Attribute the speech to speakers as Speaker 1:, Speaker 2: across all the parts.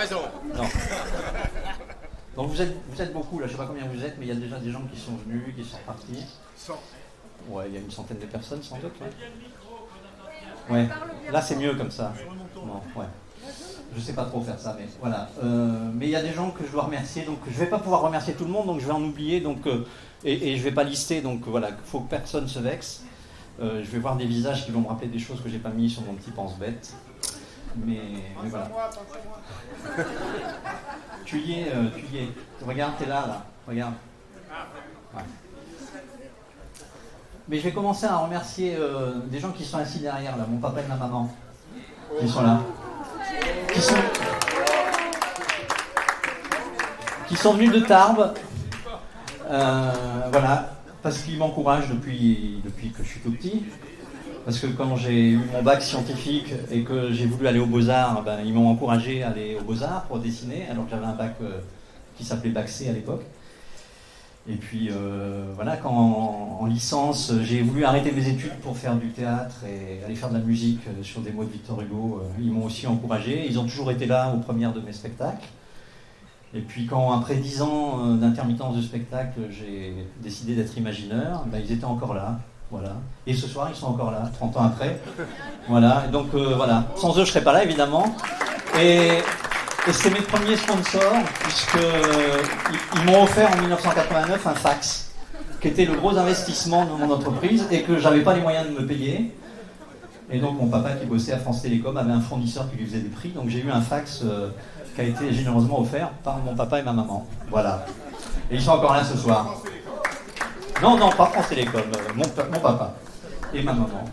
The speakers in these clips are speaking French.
Speaker 1: raison.
Speaker 2: Non. Donc vous êtes beaucoup là, je sais pas combien vous êtes, mais il y a déjà des gens qui sont venus, qui sont partis.
Speaker 1: 100.
Speaker 2: Ouais, il y a une centaine de personnes sans doute. Ouais. Là c'est mieux comme ça. Non, ouais. Je sais pas trop faire ça, mais voilà. Mais il y a des gens que je dois remercier, donc je vais pas pouvoir remercier tout le monde, donc je vais en oublier, donc et je vais pas lister, donc voilà, faut que personne se vexe. Je vais voir des visages qui vont me rappeler des choses que j'ai pas mis sur mon petit pense-bête. Mais voilà. Tu y es. Regarde, t'es là. Regarde. Ouais. Mais je vais commencer à remercier des gens qui sont assis derrière, là, mon papa et ma maman, qui sont là. Qui sont venus de Tarbes. Voilà, parce qu'ils m'encouragent depuis que je suis tout petit. Parce que quand j'ai eu mon bac scientifique et que j'ai voulu aller aux Beaux-Arts, ben, ils m'ont encouragé à aller aux Beaux-Arts pour dessiner, alors que j'avais un bac qui s'appelait bac C à l'époque. Et puis voilà, quand en licence, j'ai voulu arrêter mes études pour faire du théâtre et aller faire de la musique sur des mots de Victor Hugo, ils m'ont aussi encouragé. Ils ont toujours été là aux premières de mes spectacles. Et puis quand, après 10 ans d'intermittence de spectacle, j'ai décidé d'être imagineur, ben, ils étaient encore là. Voilà. Et ce soir, ils sont encore là, 30 ans après. Voilà. Et donc, voilà. Sans eux, je ne serais pas là, évidemment. Et c'est mes premiers sponsors, puisqu'ils m'ont offert en 1989 un fax, qui était le gros investissement de mon entreprise et que je n'avais pas les moyens de me payer. Et donc, mon papa, qui bossait à France Télécom, avait un fournisseur qui lui faisait des prix. Donc, j'ai eu un fax qui a été généreusement offert par mon papa et ma maman. Voilà. Et ils sont encore là ce soir. Non, pas France Télécom, mon papa et ma maman.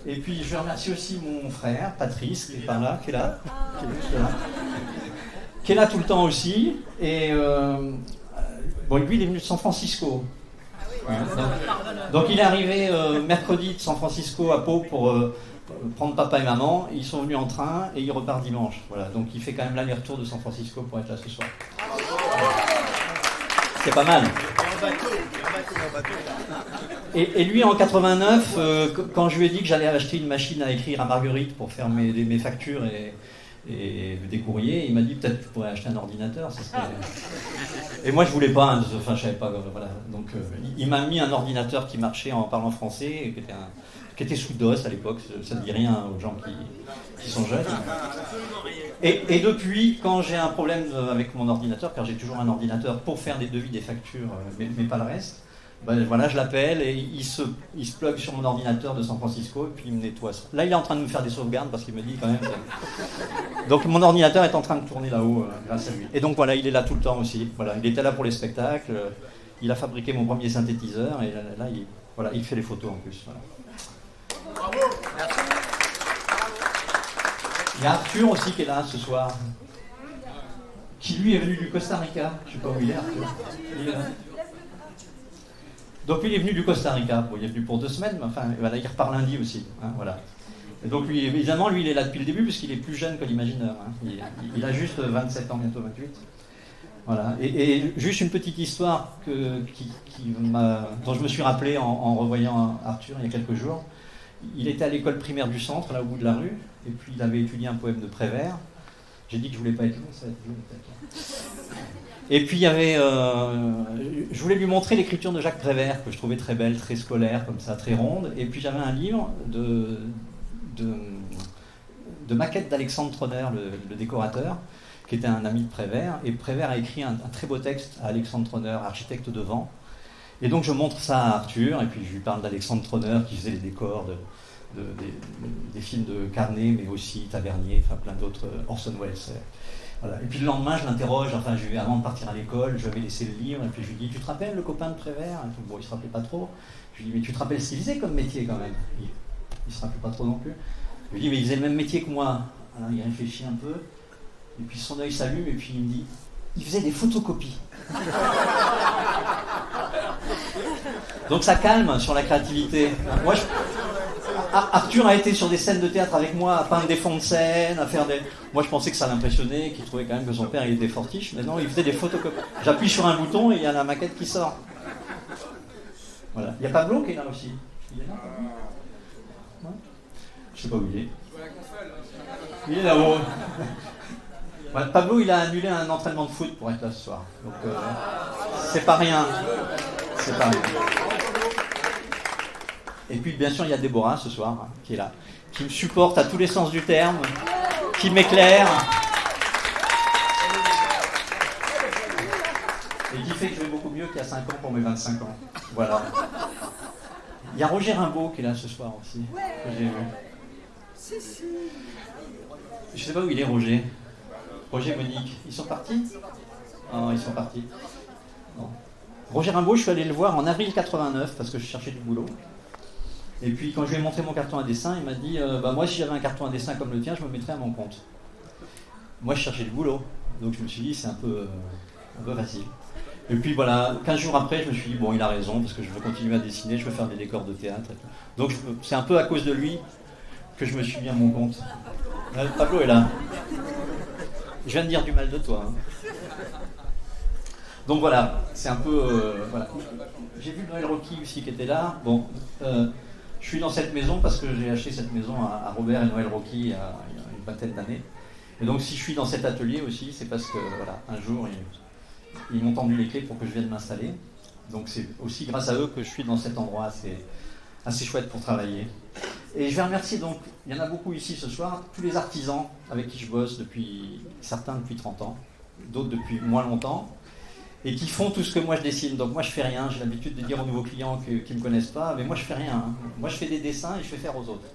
Speaker 2: Et puis je remercie aussi mon frère, Patrice, qui est par là, qui est là, qui est là tout le temps aussi. Et bon, lui, il est venu de San Francisco. Ouais, donc il est arrivé mercredi de San Francisco à Pau pour prendre papa et maman. Ils sont venus en train et il repart dimanche. Voilà, donc il fait quand même l'aller-retour de San Francisco pour être là ce soir. C'est pas mal. Et lui, en 89, quand je lui ai dit que j'allais acheter une machine à écrire à Marguerite pour faire mes factures et des courriers, il m'a dit peut-être que tu pourrais acheter un ordinateur. Ça serait... Et moi, je voulais pas, hein, enfin, je savais pas. Voilà. Donc, il m'a mis un ordinateur qui marchait en parlant français, et qui était sous DOS à l'époque. Ça ne dit rien aux gens qui sont jeunes. Et depuis, quand j'ai un problème avec mon ordinateur, car j'ai toujours un ordinateur pour faire des devis, des factures, mais pas le reste, ben voilà, je l'appelle et il se plug sur mon ordinateur de San Francisco et puis il me nettoie. Là, il est en train de me faire des sauvegardes parce qu'il me dit quand même. Donc mon ordinateur est en train de tourner là-haut grâce à lui. Et donc voilà, il est là tout le temps aussi. Voilà, il était là pour les spectacles. Il a fabriqué mon premier synthétiseur et là, il fait les photos en plus. Voilà.
Speaker 1: Bravo, merci.
Speaker 2: Il y a Arthur aussi qui est là ce soir, qui lui est venu du Costa Rica. Je ne sais pas où il est, Arthur. Il est là. Donc lui, il est venu du Costa Rica. Bon, il est venu pour 2 semaines, mais enfin, voilà, il repart lundi aussi. Hein, voilà. Et donc lui, évidemment, lui, il est là depuis le début, puisqu'il est plus jeune que l'imagineur. Hein. Il a juste 27 ans, bientôt 28. Voilà. Et juste une petite histoire dont je me suis rappelé en revoyant Arthur il y a quelques jours. Il était à l'école primaire du centre, là au bout de la rue, et puis il avait étudié un poème de Prévert. J'ai dit que je voulais pas être long, ça va être long peut-être. Et puis il y avait, je voulais lui montrer l'écriture de Jacques Prévert, que je trouvais très belle, très scolaire, comme ça, très ronde. Et puis j'avais un livre de maquettes d'Alexandre Troner, le décorateur, qui était un ami de Prévert. Et Prévert a écrit un très beau texte à Alexandre Troner, architecte de vent. Et donc je montre ça à Arthur, et puis je lui parle d'Alexandre Troner, qui faisait les décors des films de Carnet, mais aussi Tavernier, enfin plein d'autres, Orson Welles. Voilà. Et puis le lendemain, je l'interroge, enfin, avant de partir à l'école, je vais laisser le livre, et puis je lui dis, tu te rappelles le copain de Prévert? Bon, il se rappelait pas trop. Je lui dis, mais tu te rappelles ce qu'il faisait comme métier quand même? Il se rappelait pas trop non plus. Je lui dis, mais il faisait le même métier que moi. Alors il réfléchit un peu, et puis son œil s'allume, et puis il me dit, il faisait des photocopies. Donc ça calme sur la créativité. Moi, Arthur a été sur des scènes de théâtre avec moi, à peindre des fonds de scène, à faire des... Moi je pensais que ça l'impressionnait, qu'il trouvait quand même que son père il était fortiche, mais non, il faisait des photocopies. J'appuie sur un bouton et il y a la maquette qui sort. Voilà. Il y a Pablo qui est là aussi. Il est là, Pablo ? Ouais. Je sais pas où il est. Il est là-haut. Ouais, Pablo, il a annulé un entraînement de foot pour être là ce soir. Donc, c'est pas rien. C'est pas rien. Et puis, bien sûr, il y a Déborah ce soir, hein, qui est là, qui me supporte à tous les sens du terme, qui m'éclaire. Et qui fait que je vais beaucoup mieux qu'il y a 5 ans pour mes 25 ans. Voilà. Il y a Roger Rimbaud qui est là ce soir aussi, que j'ai vu. Je sais pas où il est, Roger. Roger, Monique, ils sont partis? Oh, ils sont partis. Non. Roger Rimbaud, je suis allé le voir en avril 89 parce que je cherchais du boulot. Et puis quand je lui ai montré mon carton à dessin, il m'a dit moi si j'avais un carton à dessin comme le tien, je me mettrais à mon compte. Moi je cherchais du boulot, donc je me suis dit c'est un peu facile. Et puis voilà, 15 jours après, je me suis dit bon il a raison parce que je veux continuer à dessiner, je veux faire des décors de théâtre. Donc c'est un peu à cause de lui que je me suis mis à mon compte. Pablo est là. Je viens de dire du mal de toi. Hein. Donc voilà, c'est un peu... voilà. J'ai vu Noël Rocky aussi qui était là. Bon, je suis dans cette maison parce que j'ai acheté cette maison à Robert et Noël Rocky il y a une vingtaine d'années. Et donc si je suis dans cet atelier aussi, c'est parce que voilà, un jour ils m'ont tendu les clés pour que je vienne m'installer. Donc c'est aussi grâce à eux que je suis dans cet endroit assez chouette pour travailler. Et je vais remercier donc, il y en a beaucoup ici ce soir, tous les artisans avec qui je bosse certains depuis 30 ans, d'autres depuis moins longtemps, et qui font tout ce que moi je dessine. Donc moi je fais rien, j'ai l'habitude de dire aux nouveaux clients qui ne me connaissent pas, mais moi je fais rien. Hein. Moi je fais des dessins et je fais faire aux autres.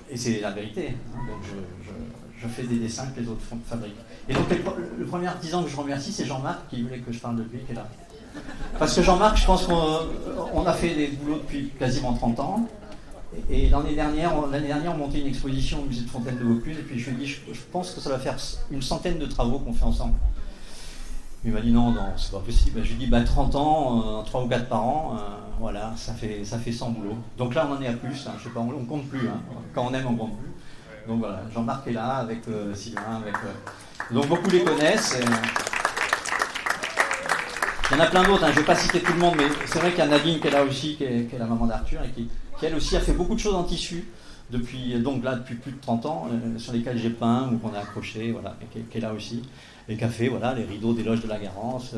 Speaker 2: Et c'est la vérité. Hein. Donc je fais des dessins que les autres fabriquent. Et donc le premier artisan que je remercie, c'est Jean-Marc qui voulait que je parle de lui, qui est là. Parce que Jean-Marc, je pense qu'on a fait des boulots depuis quasiment 30 ans. Et l'année dernière, on montait une exposition au musée de Fontaine de Vaucluse. Et puis je lui ai dit, je pense que ça va faire une centaine de travaux qu'on fait ensemble. Il m'a dit non, c'est pas possible. Je lui ai dit 30 ans, 3 ou 4 par an, voilà, ça fait 100 boulots. Donc là, on en est à plus. Hein, je sais pas, on compte plus. Hein. Quand on aime, on compte plus. Donc voilà, Jean-Marc est là avec Sylvain. Donc beaucoup les connaissent. Il y en a plein d'autres, hein. Je ne vais pas citer tout le monde, mais c'est vrai qu'il y a Nadine qui est là aussi, qui est la maman d'Arthur, et qui elle aussi a fait beaucoup de choses en tissu, depuis plus de 30 ans, sur lesquelles j'ai peint ou qu'on a accroché, voilà, et qui est là aussi, et qui a fait voilà, les rideaux des loges de la Garance,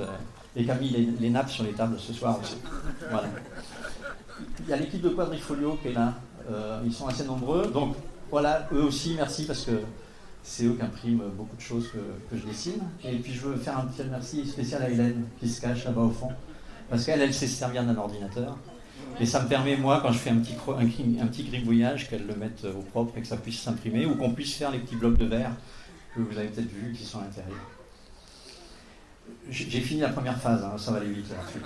Speaker 2: et qui a mis les nappes sur les tables ce soir aussi. Voilà. Il y a l'équipe de Quadrifolio qui est là, ils sont assez nombreux, donc voilà, eux aussi, merci, parce que c'est eux qui impriment beaucoup de choses que je dessine. Et puis je veux faire un petit merci spécial à Hélène, qui se cache là-bas au fond. Parce qu'elle sait se servir d'un ordinateur. Et ça me permet, moi, quand je fais un petit gribouillage, qu'elle le mette au propre et que ça puisse s'imprimer, ou qu'on puisse faire les petits blocs de verre que vous avez peut-être vus, qui sont à l'intérieur. J'ai fini la première phase, hein, ça va aller vite là, ensuite.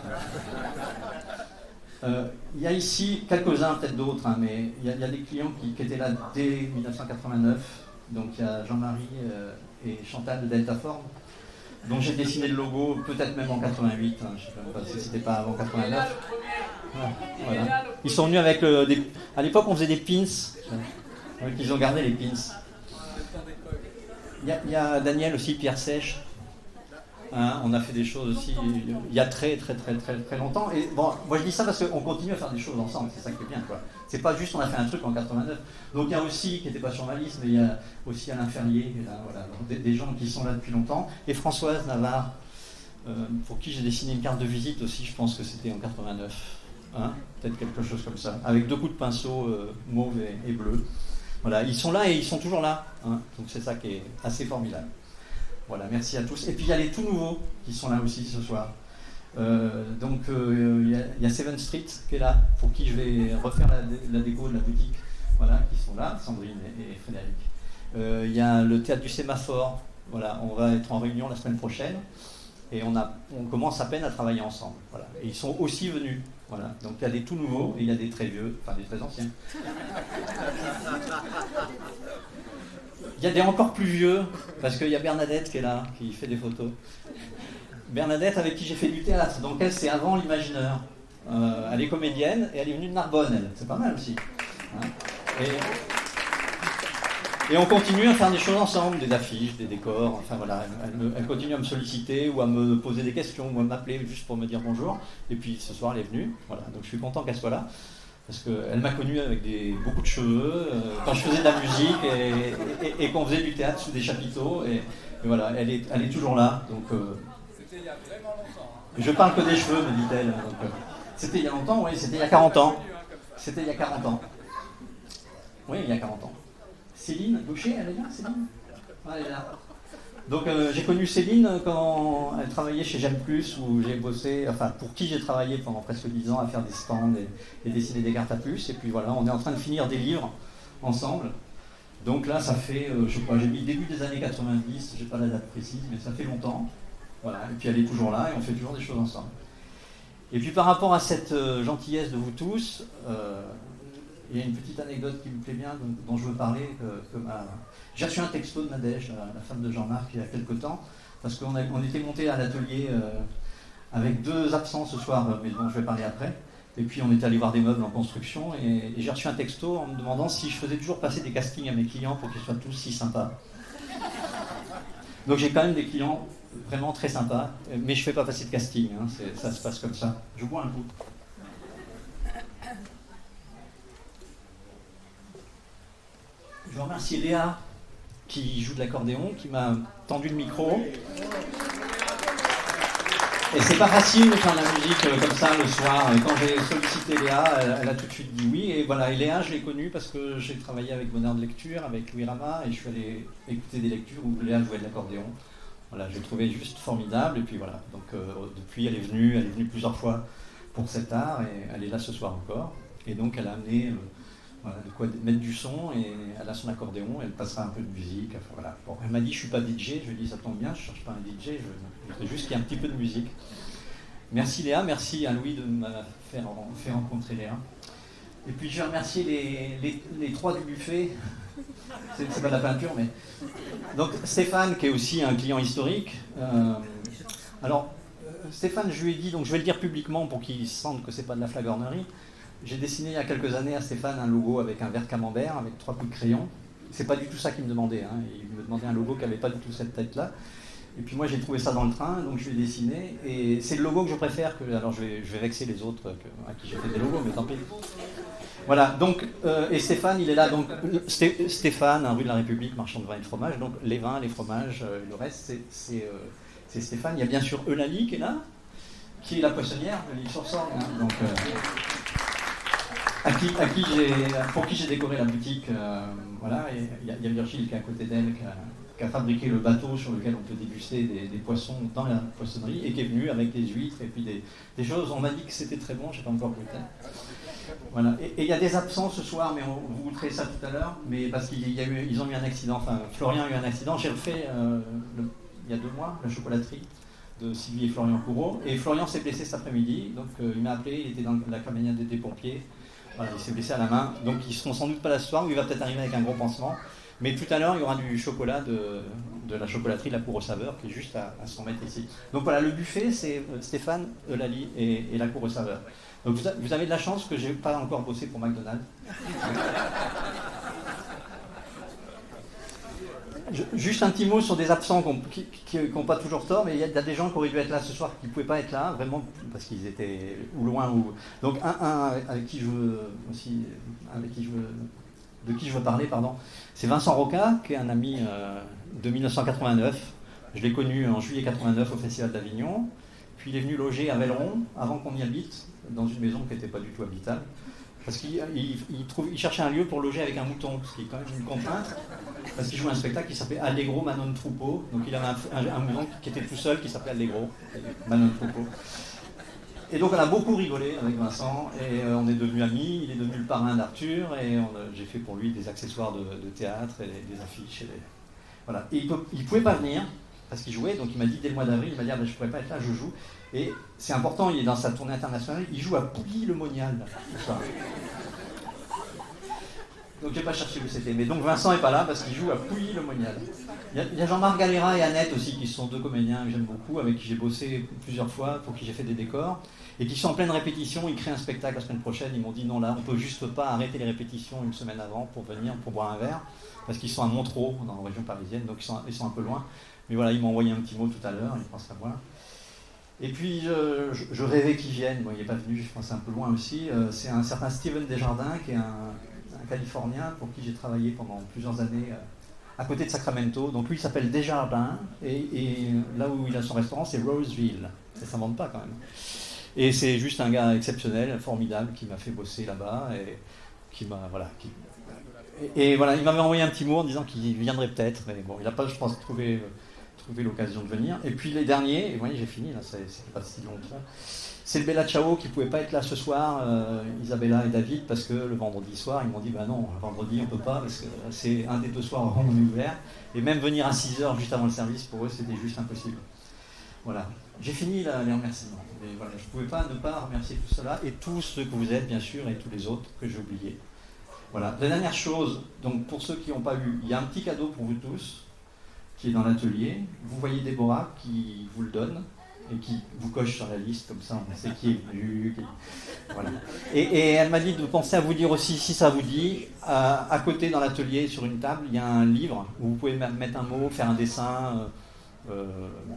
Speaker 2: Il y a ici quelques-uns, peut-être d'autres, hein, mais il y a des clients qui étaient là dès 1989. Donc il y a Jean-Marie et Chantal de Deltaform, dont j'ai dessiné le logo peut-être même en 88, hein, je ne sais pas si c'était pas avant 89. Voilà. Ils sont venus avec à l'époque on faisait des pins, donc ils ont gardé les pins. Il y a Daniel aussi, Pierre Sèche. Hein, on a fait des choses aussi il y a très longtemps. Et bon, moi je dis ça parce qu'on continue à faire des choses ensemble, c'est ça qui est bien, quoi. C'est pas juste on a fait un truc en 89. Donc il y a aussi, qui n'était pas sur ma liste, mais il y a aussi Alain Ferrier, voilà, des gens qui sont là depuis longtemps. Et Françoise Navarre, pour qui j'ai dessiné une carte de visite aussi, je pense que c'était en 89. Hein, peut-être quelque chose comme ça, avec 2 coups de pinceau mauve et bleu. Voilà, ils sont là et ils sont toujours là. Hein, donc c'est ça qui est assez formidable. Voilà, merci à tous. Et puis il y a les tout nouveaux qui sont là aussi ce soir. Il y a Seven Street qui est là, pour qui je vais refaire la déco de la boutique. Voilà, qui sont là, Sandrine et Frédéric. Il y a le théâtre du Sémaphore. Voilà, on va être en réunion la semaine prochaine. Et on commence à peine à travailler ensemble. Voilà. Et ils sont aussi venus. Voilà. Donc il y a des tout nouveaux et il y a des très vieux, enfin des très anciens. Il y a des encore plus vieux, parce qu'il y a Bernadette qui est là, qui fait des photos. Bernadette avec qui j'ai fait du théâtre, donc elle c'est avant l'Imagineur. Elle est comédienne et elle est venue de Narbonne, elle. C'est pas mal aussi. Hein, et on continue à faire des choses ensemble, des affiches, des décors, enfin voilà. Elle continue à me solliciter ou à me poser des questions ou à m'appeler juste pour me dire bonjour. Et puis ce soir elle est venue, voilà, donc je suis content qu'elle soit là. parce qu'elle m'a connu avec beaucoup de cheveux, quand je faisais de la musique et qu'on faisait du théâtre sous des chapiteaux. Et voilà, elle est toujours là. Donc,
Speaker 1: c'était il y a vraiment longtemps.
Speaker 2: je parle que des cheveux, me dit-elle. Donc, c'était il y a longtemps, oui, c'était il y a 40 ans. C'était il y a 40 ans. Oui, il y a 40 ans. Céline Gaucher, elle est là, Céline? Elle est là. Donc j'ai connu Céline quand elle travaillait chez J'aime Plus, où j'ai bossé, enfin pour qui j'ai travaillé pendant presque 10 ans à faire des stands et dessiner des cartes à puce. Et puis voilà, on est en train de finir des livres ensemble. Donc là, ça fait, je sais pas, j'ai mis début des années 90, j'ai pas la date précise, mais ça fait longtemps. Voilà, et puis elle est toujours là et on fait toujours des choses ensemble. Et puis par rapport à cette gentillesse de vous tous, il y a une petite anecdote qui me plaît bien, dont je veux parler. J'ai reçu un texto de Nadège, la femme de Jean-Marc, il y a quelque temps, parce qu'on était monté à l'atelier avec 2 absents ce soir, mais dont je vais parler après. Et puis on était allé voir des meubles en construction, et j'ai reçu un texto en me demandant si je faisais toujours passer des castings à mes clients pour qu'ils soient tous si sympas. Donc j'ai quand même des clients vraiment très sympas, mais je ne fais pas passer de casting, hein, ça se passe comme ça. Je bois un coup. Je remercie Léa qui joue de l'accordéon, qui m'a tendu le micro. Et c'est pas facile de faire de la musique comme ça le soir. Et quand j'ai sollicité Léa, elle a tout de suite dit oui. Et voilà, et Léa, je l'ai connue parce que j'ai travaillé avec Bonheur de Lecture, avec Louis Rama, et je suis allé écouter des lectures où Léa jouait de l'accordéon. Voilà, je l'ai trouvé juste formidable. Et puis voilà, donc depuis, elle est venue plusieurs fois pour cet art, et elle est là ce soir encore. Et donc elle a amené voilà, de quoi mettre du son, et elle a son accordéon, elle passera un peu de musique. Enfin, voilà. Bon, elle m'a dit je suis pas DJ, je lui ai dit ça tombe bien, je cherche pas un DJ, je voudrais juste qu'il y ait un petit peu de musique. Merci Léa, merci à Louis de m'avoir fait rencontrer Léa. Et puis je vais remercier les 3 du buffet. C'est pas de la peinture, mais. Donc Stéphane, qui est aussi un client historique. Alors, Stéphane, je lui ai dit, donc je vais le dire publiquement pour qu'il sente que c'est pas de la flagornerie. J'ai dessiné il y a quelques années à Stéphane un logo avec un vert camembert, avec 3 coups de crayon. C'est pas du tout ça qu'il me demandait, hein. Il me demandait un logo qui n'avait pas du tout cette tête-là. Et puis moi j'ai trouvé ça dans le train, donc je l'ai dessiné. Et c'est le logo que je préfère. Alors je vais vexer les autres à qui j'ai fait des logos, mais tant pis. Voilà, donc, et Stéphane, il est là. Donc, Stéphane, rue de la République, marchand de vin et de fromage. Donc les vins, les fromages, le reste, c'est Stéphane. Il y a bien sûr Eulalie qui est là, qui est la poissonnière de l'île sur Sorgue. Hein. Donc, pour qui j'ai décoré la boutique. Voilà, et il y a Virgile qui est à côté d'elle, qui a fabriqué le bateau sur lequel on peut déguster des poissons dans la poissonnerie, et qui est venu avec des huîtres et puis des choses. On m'a dit que c'était très bon, j'ai pas encore goûté. Voilà. Et il y a des absents ce soir, mais vous goûterez ça tout à l'heure, mais parce qu'ils ont eu un accident, enfin Florian a eu un accident. J'ai refait il y a 2 mois la chocolaterie de Sylvie et Florian Courreau, et Florian s'est blessé cet après-midi, donc il m'a appelé, il était dans la camionnette des pompiers. Voilà, il s'est blessé à la main, donc ils seront sans doute pas là ce soir, ou il va peut-être arriver avec un gros pansement. Mais tout à l'heure, il y aura du chocolat de la chocolaterie La Cour aux Saveurs, qui est juste à 100 mètres ici. Donc voilà, le buffet, c'est Stéphane, Eulalie et La Cour aux Saveurs. Donc vous avez de la chance que je n'ai pas encore bossé pour McDonald's. Juste un petit mot sur des absents qui n'ont pas toujours tort, mais il y a des gens qui auraient dû être là ce soir qui ne pouvaient pas être là, vraiment, parce qu'ils étaient ou loin. Donc un avec qui je veux aussi, de qui je veux parler, pardon, c'est Vincent Roca, qui est un ami de 1989. Je l'ai connu en juillet 89 au Festival d'Avignon. Puis il est venu loger à Velleron, avant qu'on y habite, dans une maison qui n'était pas du tout habitable. Parce qu'il cherchait un lieu pour loger avec un mouton, ce qui est quand même une contrainte. Parce qu'il jouait un spectacle qui s'appelait Allegro Manon Troupeau. Donc il avait un mouton qui était tout seul, qui s'appelait Allegro Manon Troupeau. Et donc on a beaucoup rigolé avec Vincent, et on est devenus amis. Il est devenu le parrain d'Arthur, et j'ai fait pour lui des accessoires de théâtre et des affiches. Voilà. Et il ne pouvait pas venir, parce qu'il jouait, donc il m'a dit dès le mois d'avril, il m'a dit je ne pourrais pas être là, je joue. Et c'est important, il est dans sa tournée internationale, il joue à Pouilly-le-Monial, ce soir. Donc j'ai pas cherché où c'était, mais donc Vincent n'est pas là parce qu'il joue à Pouilly-le-Monial. Il y a Jean-Marc Galera et Annette aussi, qui sont 2 comédiens que j'aime beaucoup, avec qui j'ai bossé plusieurs fois, pour qui j'ai fait des décors, et qui sont en pleine répétition. Ils créent un spectacle la semaine prochaine, ils m'ont dit non, là on peut juste pas arrêter les répétitions une semaine avant pour venir, pour boire un verre, parce qu'ils sont à Montereau, dans la région parisienne, donc ils sont un peu loin. Mais voilà, ils m'ont envoyé un petit mot tout à l'heure, ils pensent à moi. Et puis, je rêvais qu'il vienne. Bon, il n'est pas venu, je pense c'est un peu loin aussi. C'est un certain Steven Desjardins, qui est un Californien pour qui j'ai travaillé pendant plusieurs années à côté de Sacramento. Donc lui, il s'appelle Desjardins, et là où il a son restaurant, c'est Roseville. Ça ne s'invente pas quand même. Et c'est juste un gars exceptionnel, formidable, qui m'a fait bosser là-bas, et qui m'a... Voilà, et voilà, il m'avait envoyé un petit mot en disant qu'il viendrait peut-être, mais bon, il n'a pas, je pense, trouvé l'occasion de venir. Et puis les derniers, et vous voyez, j'ai fini, là, c'est pas si longtemps. C'est le Bella Ciao qui ne pouvait pas être là ce soir, Isabella et David, parce que le vendredi soir, ils m'ont dit, bah non, le vendredi on ne peut pas, parce que c'est un des 2 soirs où on est ouvert. Et même venir à 6h juste avant le service, pour eux, c'était juste impossible. Voilà. J'ai fini là, les remerciements. Mais voilà, je ne pouvais pas ne pas remercier tout cela, et tous ceux que vous êtes, bien sûr, et tous les autres que j'ai oubliés. Voilà. La dernière chose, donc pour ceux qui n'ont pas eu, il y a un petit cadeau pour vous tous, qui est dans l'atelier. Vous voyez Déborah qui vous le donne et qui vous coche sur la liste, comme ça on sait qui est venu. Voilà. Et elle m'a dit de penser à vous dire aussi, si ça vous dit, à côté dans l'atelier, sur une table, il y a un livre où vous pouvez mettre un mot, faire un dessin,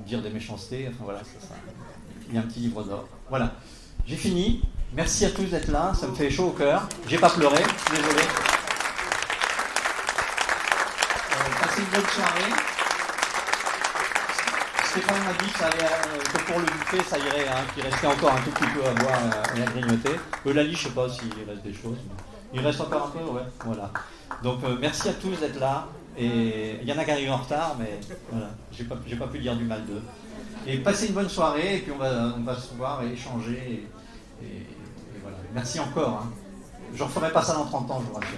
Speaker 2: dire des méchancetés, enfin voilà, ça. Il y a un petit livre d'or. Voilà. J'ai fini. Merci à tous d'être là, ça me fait chaud au cœur. J'ai pas pleuré, désolé. Passez une bonne soirée. Stéphane m'a dit que pour le buffet, ça irait, hein, qu'il restait encore un tout petit peu à boire et à grignoter. Lali, je ne sais pas s'il reste des choses. Mais il reste encore un peu, ouais. Voilà. Donc merci à tous d'être là. Et il y en a qui arrivent en retard, mais voilà, j'ai pas pu dire du mal d'eux. Et passez une bonne soirée, et puis on va se voir et échanger. Et voilà. Merci encore. Hein. Je ne referai pas ça dans 30 ans, je vous rassure.